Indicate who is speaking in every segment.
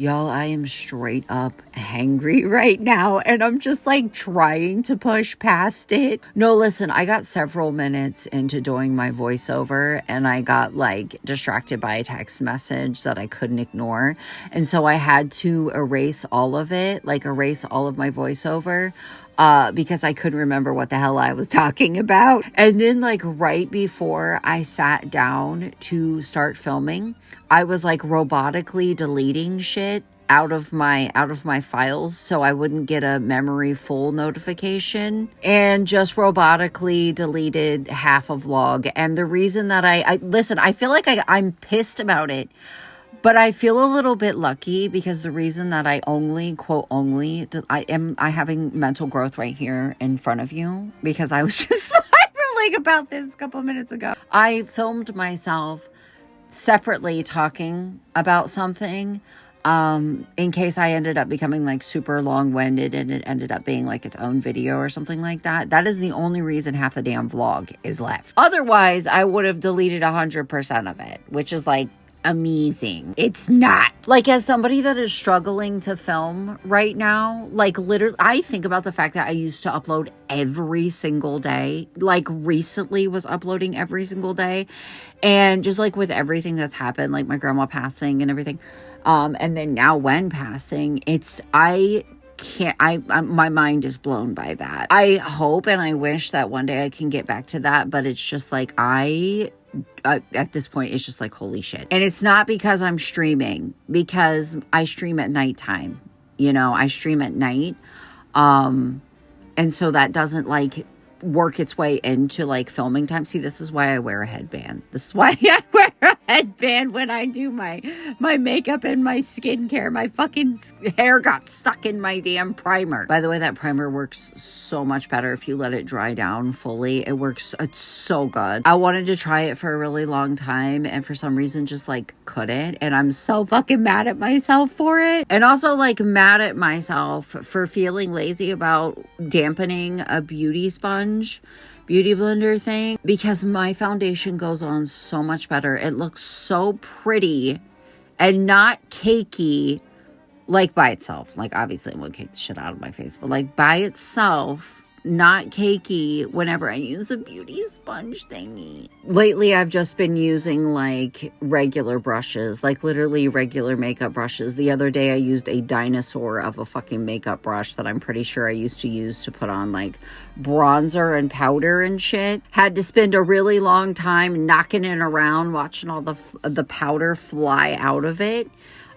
Speaker 1: Y'all, I am straight up hangry right now, and I'm just like trying to push past it. No, listen, I got several minutes into doing my voiceover and I got like distracted by a text message that I couldn't ignore. And so I had to erase all of it, like erase all of my voiceover. Because I couldn't remember what the hell I was talking about. And then like right before I sat down to start filming, I was like robotically deleting shit out of my files so I wouldn't get a memory full notification, and just robotically deleted half a vlog. And the reason that I listen, I feel like I'm pissed about it. But I feel a little bit lucky because the reason that I am having mental growth right here in front of you, because I was just spiraling about this a couple minutes ago. I filmed myself separately talking about something in case I ended up becoming like super long-winded and it ended up being like its own video or something like that. That is the only reason half the damn vlog is left. Otherwise, I would have deleted 100% of it, which is like amazing. It's not. Like, as somebody that is struggling to film right now, like literally, I think about the fact that I used to upload every single day, like recently was uploading every single day. And just like with everything that's happened, like my grandma passing and everything, and then now when passing, my mind is blown by that. I hope and I wish that one day I can get back to that, but it's just like at this point, it's just like, holy shit. And it's not because I'm streaming, because I stream at nighttime. I stream at night. And so that doesn't like work its way into like filming time. See, this is why I wear a headband. This is why I wear a headband when I do my makeup and my skincare. My fucking hair got stuck in my damn primer. By the way, that primer works so much better if you let it dry down fully. It's so good. I wanted to try it for a really long time and for some reason just like couldn't. And I'm so fucking mad at myself for it. And also like mad at myself for feeling lazy about dampening a beauty blender thing, because my foundation goes on so much better. It looks so pretty and not cakey, like by itself. Like obviously I'm gonna cake the shit out of my face, but like by itself, not cakey whenever I use a beauty sponge thingy. Lately, I've just been using like regular brushes, like literally regular makeup brushes. The other day, I used a dinosaur of a fucking makeup brush that I'm pretty sure I used to use to put on like bronzer and powder and shit. Had to spend a really long time knocking it around, watching all the powder fly out of it.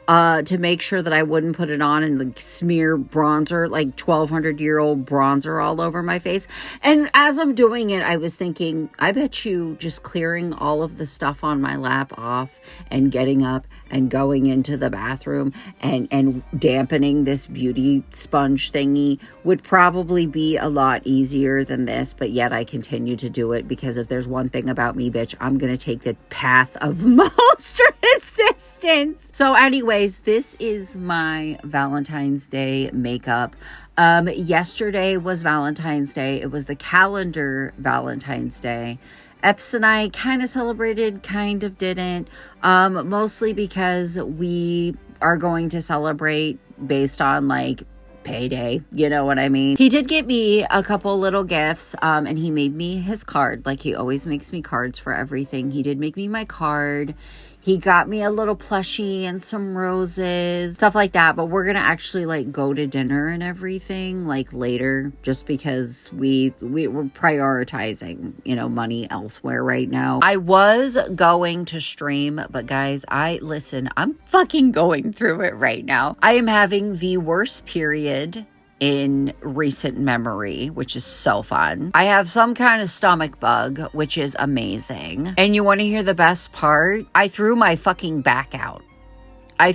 Speaker 1: To make sure that I wouldn't put it on and like smear bronzer, like 1200-year-old bronzer all over my face. And as I'm doing it, I was thinking, I bet you just clearing all of the stuff on my lap off and getting up and going into the bathroom and dampening this beauty sponge thingy would probably be a lot easier than this, but yet I continue to do it because if there's one thing about me, bitch, I'm gonna take the path of most resistance. So anyways, this is my Valentine's Day makeup. Yesterday was Valentine's Day. It was the calendar Valentine's Day. Eps and I kind of celebrated, kind of didn't, mostly because we are going to celebrate based on like payday, you know what I mean? He did get me a couple little gifts, and he made me his card, like he always makes me cards for everything. He did make me my card. He got me a little plushie and some roses, stuff like that. But we're going to actually like go to dinner and everything like later, just because we were prioritizing, money elsewhere right now. I was going to stream, but guys, I'm fucking going through it right now. I am having the worst period in recent memory, which is so fun. I have some kind of stomach bug, which is amazing. And you want to hear the best part? I threw my fucking back out. I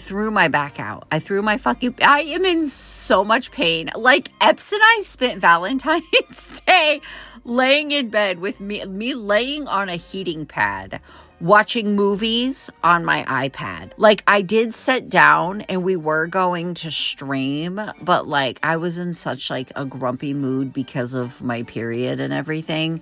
Speaker 1: am in so much pain. Like, Eps and I spent Valentine's Day laying in bed with me laying on a heating pad, watching movies on my iPad. Like, I did sit down and we were going to stream, but like I was in such like a grumpy mood because of my period and everything.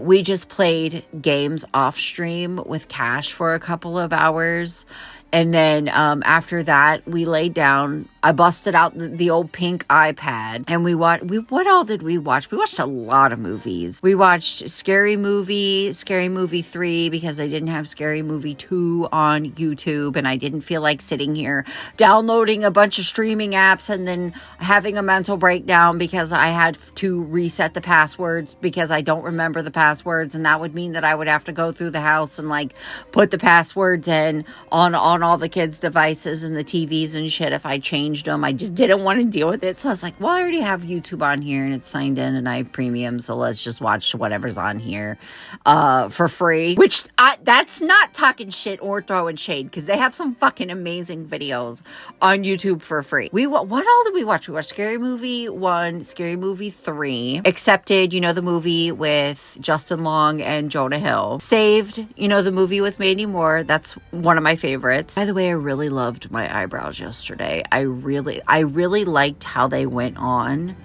Speaker 1: We just played games off stream with Cash for a couple of hours. And then after that, we laid down. I busted out the old pink iPad and we watched. What all did we watch? We watched a lot of movies. We watched Scary Movie 3 because I didn't have Scary Movie 2 on YouTube, and I didn't feel like sitting here downloading a bunch of streaming apps and then having a mental breakdown because I had to reset the passwords because I don't remember the passwords, and that would mean that I would have to go through the house and like put the passwords in on all the kids' devices and the TVs and shit if I changed them. I just didn't want to deal with it. So I was like, well, I already have YouTube on here and it's signed in and I have premium. So let's just watch whatever's on here for free. Which that's not talking shit or throwing shade because they have some fucking amazing videos on YouTube for free. What all did we watch? We watched Scary Movie 1, Scary Movie 3, Accepted, you know, the movie with Justin Long and Jonah Hill. Saved, you know, the movie with Mandy Moore. That's one of my favorites. By the way, I really loved my eyebrows yesterday. I really liked how they went on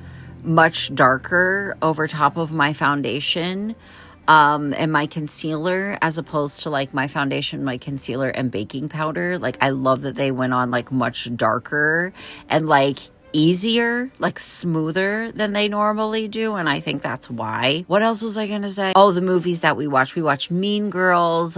Speaker 1: much darker over top of my foundation and my concealer, as opposed to like my foundation, my concealer, and baking powder. Like, I love that they went on like much darker and like easier, like smoother than they normally do, and I think that's why. What else was I gonna say? Oh, the movies that we watched. We watched Mean Girls,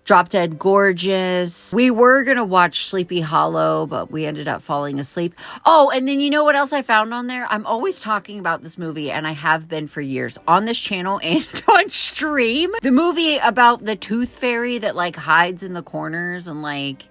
Speaker 1: Drop Dead Gorgeous. We were going to watch Sleepy Hollow, but we ended up falling asleep. Oh, and then you know what else I found on there? I'm always talking about this movie, and I have been for years on this channel and on stream. The movie about the tooth fairy that like hides in the corners and like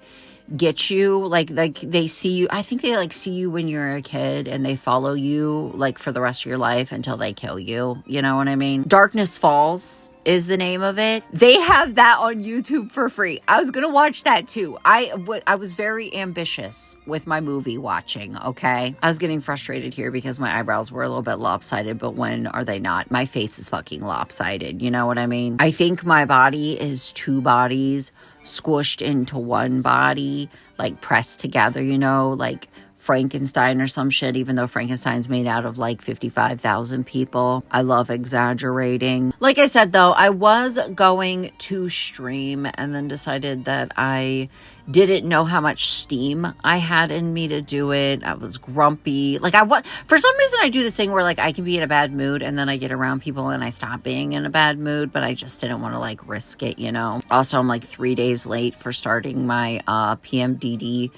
Speaker 1: get you, like they see you. I think they like see you when you're a kid and they follow you like for the rest of your life until they kill you. You know what I mean? Darkness Falls is the name of it. They have that on YouTube for free. I was gonna watch that too. I was very ambitious with my movie watching, okay? I was getting frustrated here because my eyebrows were a little bit lopsided, but when are they not? My face is fucking lopsided, you know what I mean? I think my body is two bodies squished into one body, like pressed together, you know, like Frankenstein or some shit, even though Frankenstein's made out of like 55,000 people. I love exaggerating. Like I said, though, I was going to stream and then decided that I didn't know how much steam I had in me to do it. I was grumpy. Like for some reason I do this thing where like I can be in a bad mood and then I get around people and I stop being in a bad mood, but I just didn't want to like risk it, you know? Also, I'm like 3 days late for starting my PMDD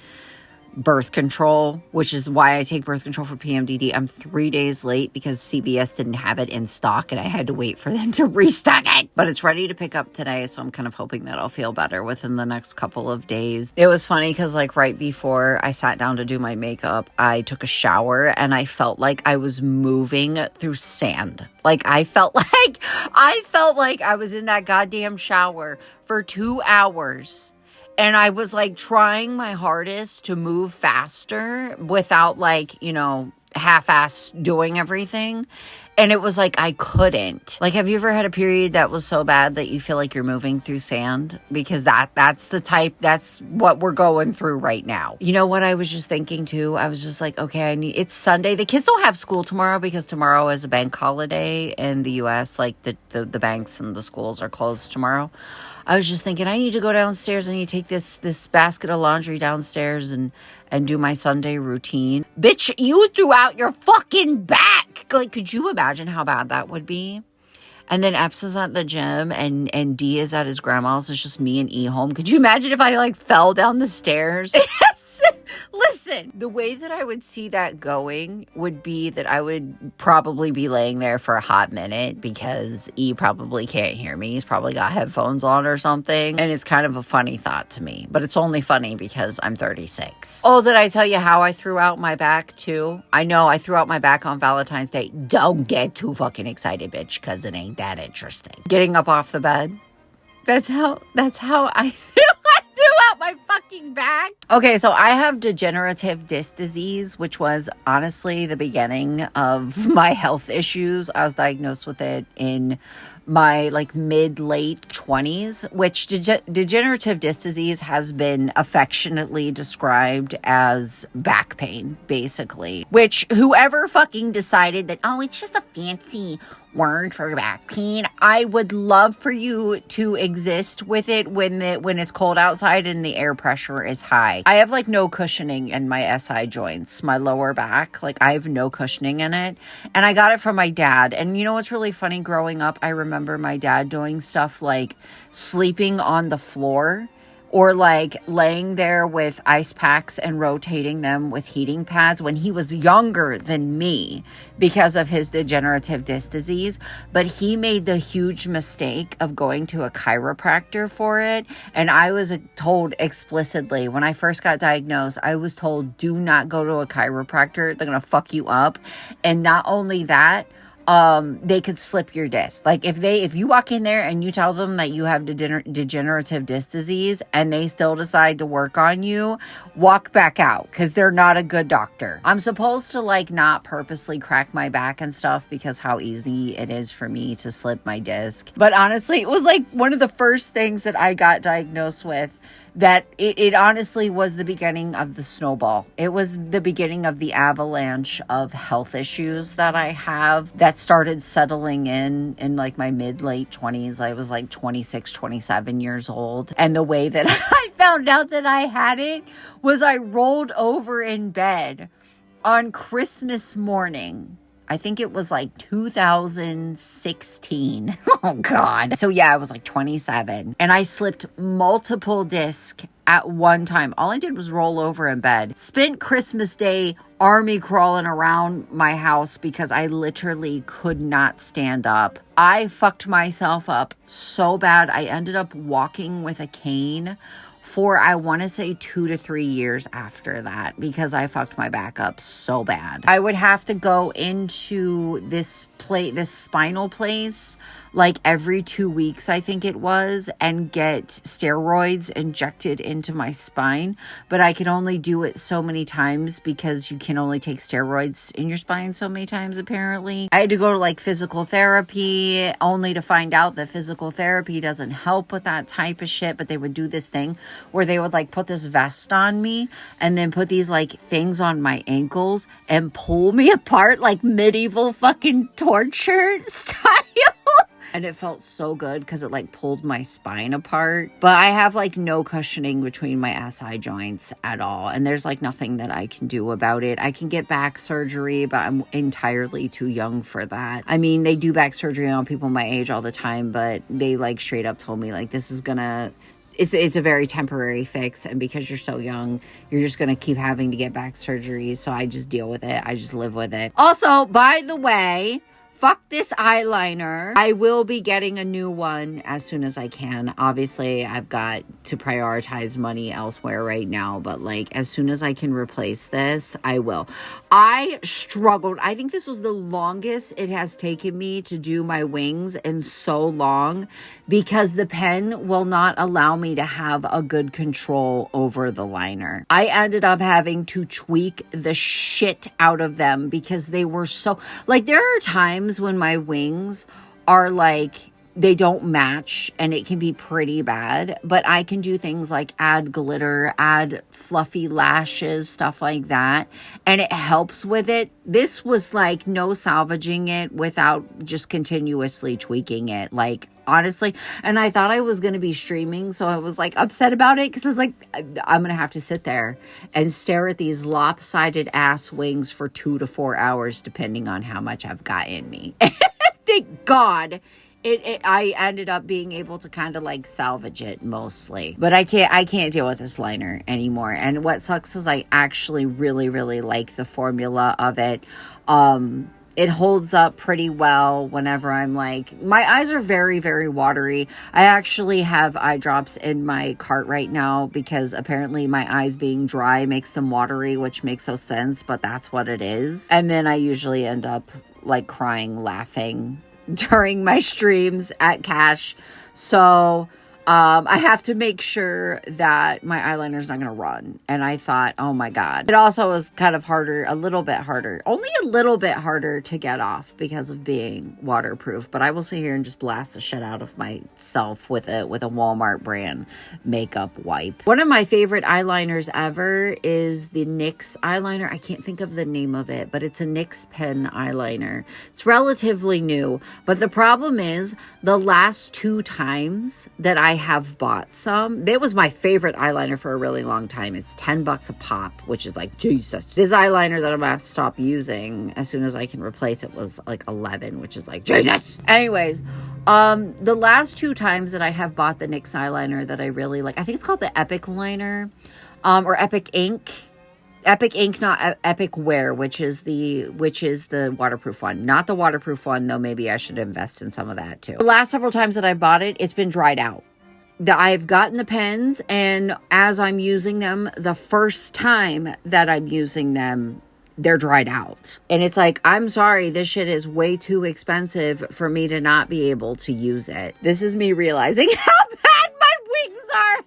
Speaker 1: birth control, which is why I take birth control for PMDD. I'm 3 days late because CVS didn't have it in stock and I had to wait for them to restock it. But it's ready to pick up today, so I'm kind of hoping that I'll feel better within the next couple of days. It was funny because like right before I sat down to do my makeup, I took a shower and I felt like I was moving through sand. Like I felt like I was in that goddamn shower for 2 hours. And I was like trying my hardest to move faster without like, you know, half-ass doing everything. And it was like I couldn't. Like, have you ever had a period that was so bad that you feel like you're moving through sand? Because that's what we're going through right now. You know what I was just thinking too? I was just like, okay, it's Sunday. The kids don't have school tomorrow because tomorrow is a bank holiday in the US. Like the banks and the schools are closed tomorrow. I was just thinking, I need to go downstairs. I need to take this basket of laundry downstairs and do my Sunday routine. Bitch, you threw out your fucking back. Like, could you imagine how bad that would be? And then Epps is at the gym and D is at his grandma's. It's just me and E home. Could you imagine if I like fell down the stairs? Listen, the way that I would see that going would be that I would probably be laying there for a hot minute because E probably can't hear me. He's probably got headphones on or something. And it's kind of a funny thought to me, but it's only funny because I'm 36. Oh, did I tell you how I threw out my back too? I know I threw out my back on Valentine's Day. Don't get too fucking excited, bitch, because it ain't that interesting. Getting up off the bed. That's how I threw out my fucking back. Okay, so I have degenerative disc disease, which was honestly the beginning of my health issues. I was diagnosed with it in my like mid-late 20s, which degenerative disc disease has been affectionately described as back pain, basically. Which whoever fucking decided that, oh, it's just a fancy word for back pain. I would love for you to exist with it when it's cold outside and the air pressure is high. I have like no cushioning in my SI joints, my lower back. Like I have no cushioning in it. And I got it from my dad. And you know what's really funny? Growing up, I remember my dad doing stuff like sleeping on the floor, or like laying there with ice packs and rotating them with heating pads when he was younger than me because of his degenerative disc disease. But he made the huge mistake of going to a chiropractor for it. And I was told explicitly when I first got diagnosed, I was told, do not go to a chiropractor. They're going to fuck you up. And not only that, they could slip your disc. Like if you walk in there and you tell them that you have degenerative disc disease and they still decide to work on you, walk back out, because they're not a good doctor. I'm supposed to like not purposely crack my back and stuff because how easy it is for me to slip my disc. But honestly, it was like one of the first things that I got diagnosed with, that it honestly was the beginning of the snowball. It was the beginning of the avalanche of health issues that I have that started settling in like my late 20s. I was like 26, 27 years old. And the way that I found out that I had it was I rolled over in bed on Christmas morning. I think it was like 2016. Oh God. So yeah, I was like 27 and I slipped multiple discs at one time. All I did was roll over in bed. Spent Christmas Day army crawling around my house because I literally could not stand up. I fucked myself up so bad. I ended up walking with a cane for, I want to say 2 to 3 years after that, because I fucked my back up so bad. I would have to go into this spinal place like every 2 weeks, I think it was, and get steroids injected into my spine. But I could only do it so many times because you can only take steroids in your spine so many times, apparently. I had to go to like physical therapy, only to find out that physical therapy doesn't help with that type of shit. But they would do this thing where they would like put this vest on me and then put these like things on my ankles and pull me apart like medieval fucking torture style. And it felt so good because it like pulled my spine apart. But I have like no cushioning between my SI joints at all. And there's like nothing that I can do about it. I can get back surgery, but I'm entirely too young for that. I mean, they do back surgery on people my age all the time, but they like straight up told me like, this is gonna... It's a very temporary fix, and because you're so young, you're just going to keep having to get back surgery. So I just deal with it. I just live with it. Also, by the way, fuck this eyeliner. I will be getting a new one as soon as I can. Obviously, I've got to prioritize money elsewhere right now, but like as soon as I can replace this, I will. I struggled. I think this was the longest it has taken me to do my wings in so long because the pen will not allow me to have a good control over the liner. I ended up having to tweak the shit out of them because they were so... Like there are times when my wings are like, they don't match and it can be pretty bad, but I can do things like add glitter, add fluffy lashes, stuff like that, and it helps with it. This was like no salvaging it without just continuously tweaking it, like honestly. And I thought I was going to be streaming, so I was like upset about it because it's like I'm going to have to sit there and stare at these lopsided ass wings for 2 to 4 hours depending on how much I've got in me. Thank God I ended up being able to kind of like salvage it mostly, but I can't deal with this liner anymore. And what sucks is I actually really, really like the formula of it. It holds up pretty well whenever I'm like, my eyes are very, very watery. I actually have eye drops in my cart right now because apparently my eyes being dry makes them watery, which makes no sense, but that's what it is. And then I usually end up like crying, laughing during my streams at Cash. So I have to make sure that my eyeliner is not going to run. And I thought, oh my God. It also was kind of harder, a little bit harder, only a little bit harder to get off because of being waterproof. But I will sit here and just blast the shit out of myself with a Walmart brand makeup wipe. One of my favorite eyeliners ever is the NYX eyeliner. I can't think of the name of it, but it's a NYX pen eyeliner. It's relatively new, but the problem is the last 2 times that I have bought some, it was my favorite eyeliner for a really long time. It's $10 a pop, which is like, Jesus. This eyeliner that I'm gonna have to stop using as soon as I can replace it was like 11, which is like, Jesus. Anyways, the last 2 times that I have bought the NYX eyeliner that I really like, I think it's called the Epic liner, or Epic Ink. Epic Ink, not Epic Wear, which is the waterproof one. Not the waterproof one, though maybe I should invest in some of that too. The last several times that I bought it, it's been dried out. I've gotten the pens, and as I'm using them, the first time that I'm using them, they're dried out. And it's like, I'm sorry, this shit is way too expensive for me to not be able to use it. This is me realizing how bad my wings are.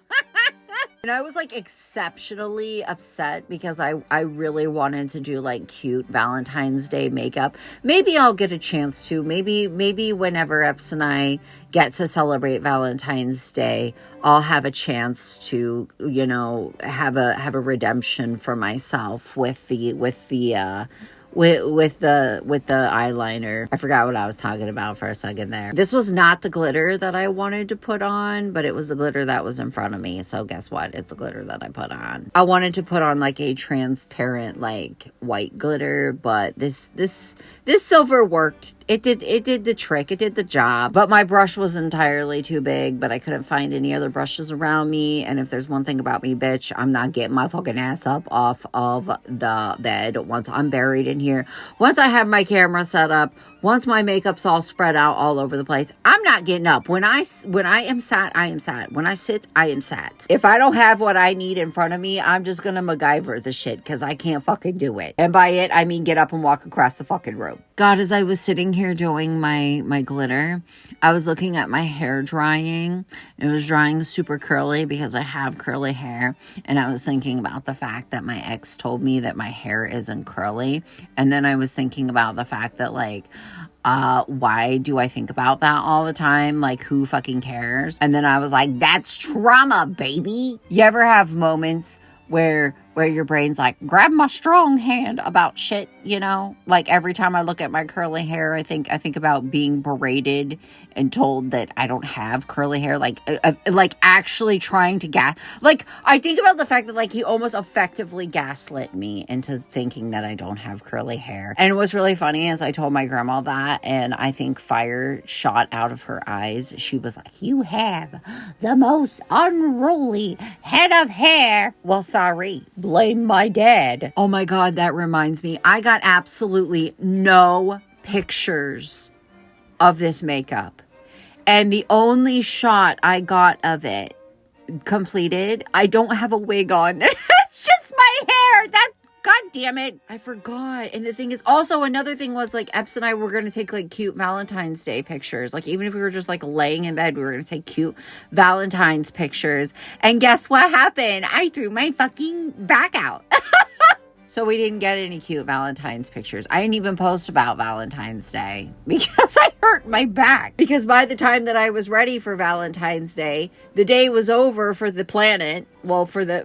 Speaker 1: And I was like exceptionally upset because I really wanted to do like cute Valentine's Day makeup. Maybe I'll get a chance to. Maybe whenever Epps and I get to celebrate Valentine's Day, I'll have a chance to, you know, have a redemption for myself with the eyeliner. I forgot what I was talking about for a second there. This was not the glitter that I wanted to put on, but it was the glitter that was in front of me. So guess what? It's the glitter that I put on. I wanted to put on like a transparent, like white glitter, but this silver worked. It did the trick. It did the job, but my brush was entirely too big, but I couldn't find any other brushes around me. And if there's one thing about me, bitch, I'm not getting my fucking ass up off of the bed once I'm buried in here. Once I have my camera set up, once my makeup's all spread out all over the place, I'm not getting up. When I am sat, I am sat. When I sit, I am sat. If I don't have what I need in front of me, I'm just gonna MacGyver the shit because I can't fucking do it. And by it, I mean get up and walk across the fucking room. God, as I was sitting here doing my glitter, I was looking at my hair drying. It was drying super curly because I have curly hair. And I was thinking about the fact that my ex told me that my hair isn't curly. And then I was thinking about the fact that like, why do I think about that all the time? Like, who fucking cares? And then I was like, that's trauma, baby. You ever have moments where your brain's like, grab my strong hand about shit, you know? Like every time I look at my curly hair, I think about being berated and told that I don't have curly hair, like actually trying to like, I think about the fact that like he almost effectively gaslit me into thinking that I don't have curly hair. And what's really funny is I told my grandma that, and I think fire shot out of her eyes. She was like, you have the most unruly head of hair. Well, sorry. Blame my dad. Oh my God, that reminds me. I got absolutely no pictures of this makeup. And the only shot I got of it completed, I don't have a wig on. It's just my hair. God damn it. I forgot. And the thing is, also another thing was like Epps and I were going to take like cute Valentine's Day pictures. Like even if we were just like laying in bed, we were going to take cute Valentine's pictures. And guess what happened? I threw my fucking back out. So we didn't get any cute Valentine's pictures. I didn't even post about Valentine's Day because I hurt my back. Because by the time that I was ready for Valentine's Day, the day was over for the planet. Well, for the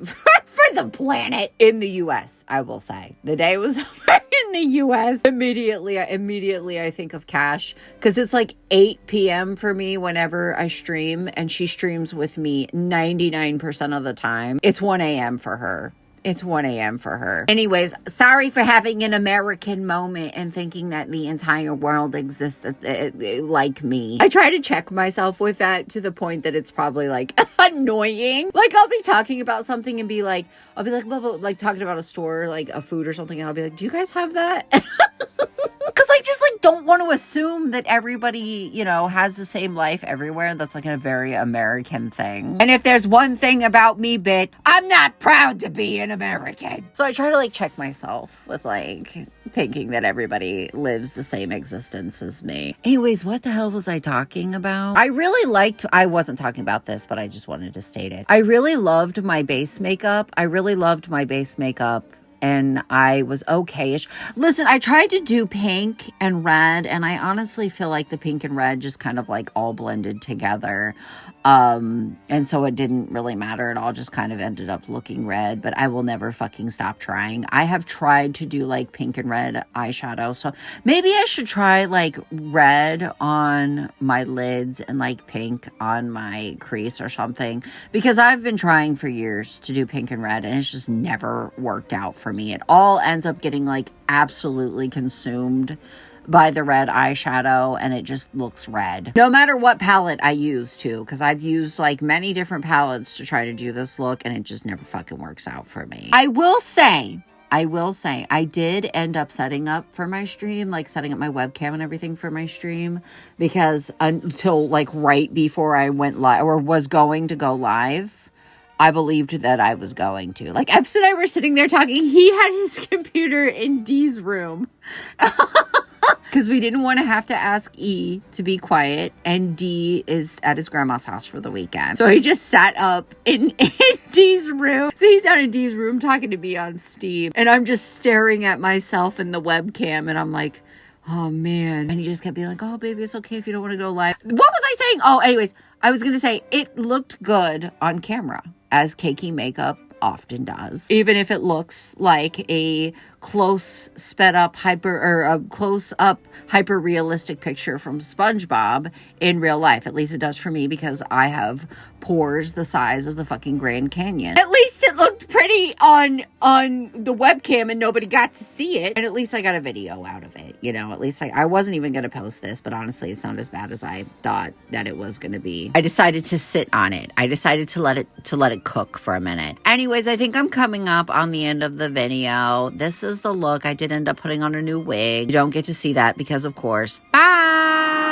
Speaker 1: planet in the U.S., I will say. The day was over in the U.S. Immediately, I think of Cash because it's like 8 p.m. for me whenever I stream, and she streams with me 99% of the time. It's 1 a.m. for her. It's 1 a.m. for her. Anyways, sorry for having an American moment and thinking that the entire world exists like me. I try to check myself with that to the point that it's probably like annoying. Like I'll be talking about something and be like, blah, blah, like talking about a store, like a food or something. And I'll be like, do you guys have that? Because Because I just like don't want to assume that everybody, you know, has the same life everywhere. That's like a very American thing. And if there's one thing about me, I'm not proud to be an American. So I try to like check myself with like thinking that everybody lives the same existence as me. Anyways, what the hell was I talking about? I wasn't talking about this, but I just wanted to state it. I really loved my base makeup. And I was okay-ish. Listen, I tried to do pink and red, and I honestly feel like the pink and red just kind of like all blended together. And so it didn't really matter. It all just kind of ended up looking red, but I will never fucking stop trying. I have tried to do like pink and red eyeshadow, so maybe I should try like red on my lids and like pink on my crease or something, because I've been trying for years to do pink and red, and it's just never worked out for me. It all ends up getting like absolutely consumed by the red eyeshadow, and it just looks red. No matter what palette I use too, because I've used like many different palettes to try to do this look, and it just never fucking works out for me. I will say, I did end up setting up for my stream, like setting up my webcam and everything for my stream, because until like right before I went live or was going to go live, I believed that I was going to. Like, Epps and I were sitting there talking. He had his computer in Dee's room. Because we didn't want to have to ask E to be quiet. And Dee is at his grandma's house for the weekend. So he just sat up in Dee's room. So he's down in Dee's room talking to me on Steam. And I'm just staring at myself in the webcam. And I'm like, oh, man. And he just kept being like, oh, baby, it's okay if you don't want to go live. What was I saying? Oh, anyways, I was going to say it looked good on camera, as cakey makeup often does. Even if it looks like a close hyper realistic picture from SpongeBob in real life. At least it does for me, because I have pores the size of the fucking Grand Canyon. At least it looked pretty on the webcam and nobody got to see it. And at least I got a video out of it. You know, at least I wasn't even going to post this, but honestly, it's not as bad as I thought that it was going to be. I decided to sit on it. I decided to let it cook for a minute. Anyways, I think I'm coming up on the end of the video. This is the look. I did end up putting on a new wig. You don't get to see that because, of course, bye!